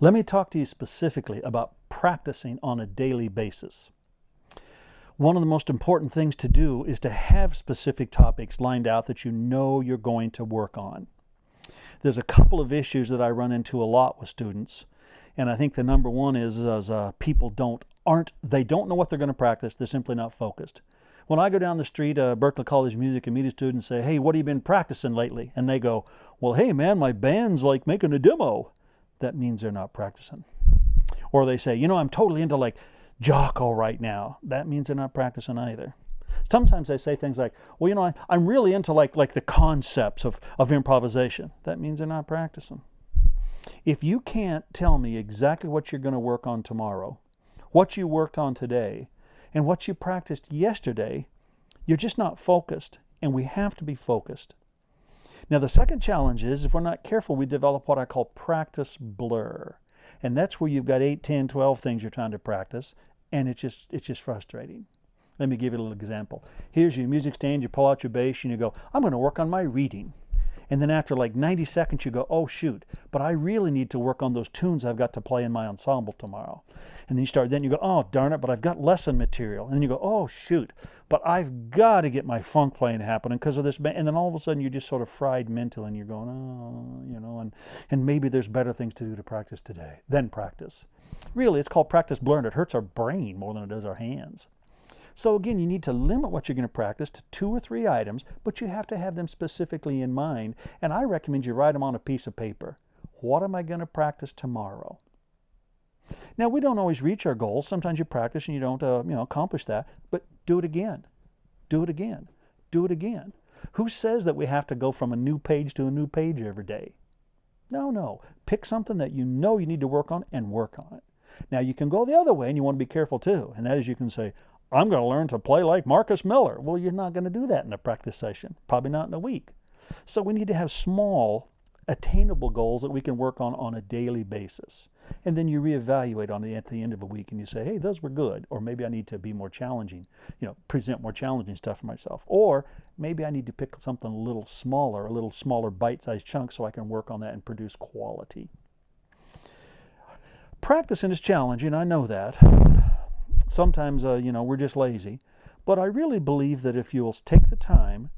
Let me talk to you specifically about practicing on a daily basis. One of the most important things to do is to have specific topics lined out that you know you're going to work on. There's a couple of issues that I run into a lot with students, and I think the number one is people don't know what they're going to practice. They're simply not focused. When I go down the street, Berklee College Music, and meet a student and say, "Hey, what have you been practicing lately?" And they go, "Well, hey man, my band's like making a demo." That means they're not practicing. Or they say, "I'm totally into like Jocko right now." That means they're not practicing either. Sometimes they say things like, "Well, I'm really into like the concepts of improvisation." That means they're not practicing. If you can't tell me exactly what you're going to work on tomorrow, what you worked on today, and what you practiced yesterday, you're just not focused, and we have to be focused. Now, the second challenge is, if we're not careful, we develop what I call practice blur. And that's where you've got 8, 10, 12 things you're trying to practice, and it's just frustrating. Let me give you a little example. Here's your music stand, you pull out your bass, and you go, "I'm going to work on my reading." And then after like 90 seconds, you go, "Oh shoot, but I really need to work on those tunes I've got to play in my ensemble tomorrow." And then you go, "Oh darn it, but I've got lesson material." And then you go, "Oh shoot, but I've got to get my funk playing happening because of this band." And then all of a sudden you're just sort of fried mentally, and you're going, and maybe there's better things to do to practice today than practice. Really, it's called practice blur, and it hurts our brain more than it does our hands. So again, you need to limit what you're going to practice to 2 or 3 items, but you have to have them specifically in mind. And I recommend you write them on a piece of paper. What am I going to practice tomorrow? Now, we don't always reach our goals. Sometimes you practice and you don't accomplish that, but do it again. Do it again. Do it again. Who says that we have to go from a new page to a new page every day? No. Pick something that you know you need to work on and work on it. Now, you can go the other way, and you want to be careful too, and that is you can say, "I'm going to learn to play like Marcus Miller." Well, you're not going to do that in a practice session, probably not in a week. So we need to have small, attainable goals that we can work on a daily basis. And then you reevaluate at the end of a week, and you say, "Hey, those were good," or maybe I need to be more challenging, present more challenging stuff for myself. Or maybe I need to pick something a little smaller bite-sized chunks so I can work on that and produce quality. Practicing is challenging, I know that. Sometimes, we're just lazy. But I really believe that if you'll take the time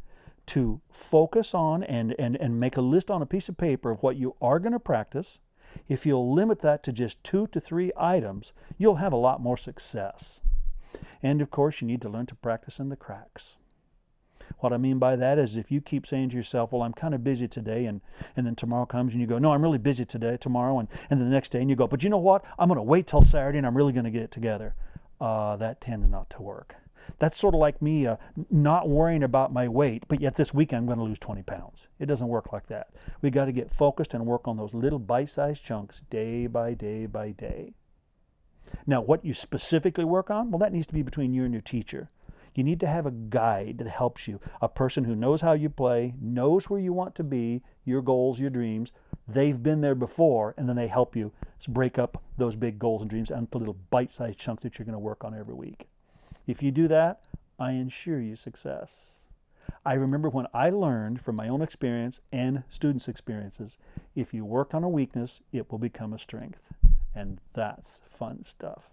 to focus on and make a list on a piece of paper of what you are going to practice, if you'll limit that to just 2 to 3 items, you'll have a lot more success. And of course, you need to learn to practice in the cracks. What I mean by that is if you keep saying to yourself, "Well, I'm kind of busy today," and then tomorrow comes and you go, "No, I'm really busy tomorrow," and then the next day and you go, "But you know what? I'm going to wait till Saturday and I'm really going to get it together." That tends not to work. That's sort of like me not worrying about my weight, but yet this weekend I'm going to lose 20 pounds. It doesn't work like that. We got to get focused and work on those little bite-sized chunks day by day by day. Now, what you specifically work on, well, that needs to be between you and your teacher. You need to have a guide that helps you, a person who knows how you play, knows where you want to be, your goals, your dreams. They've been there before, and then they help you break up those big goals and dreams into little bite-sized chunks that you're going to work on every week. If you do that, I ensure you success. I remember when I learned from my own experience and students' experiences, if you work on a weakness, it will become a strength. And that's fun stuff.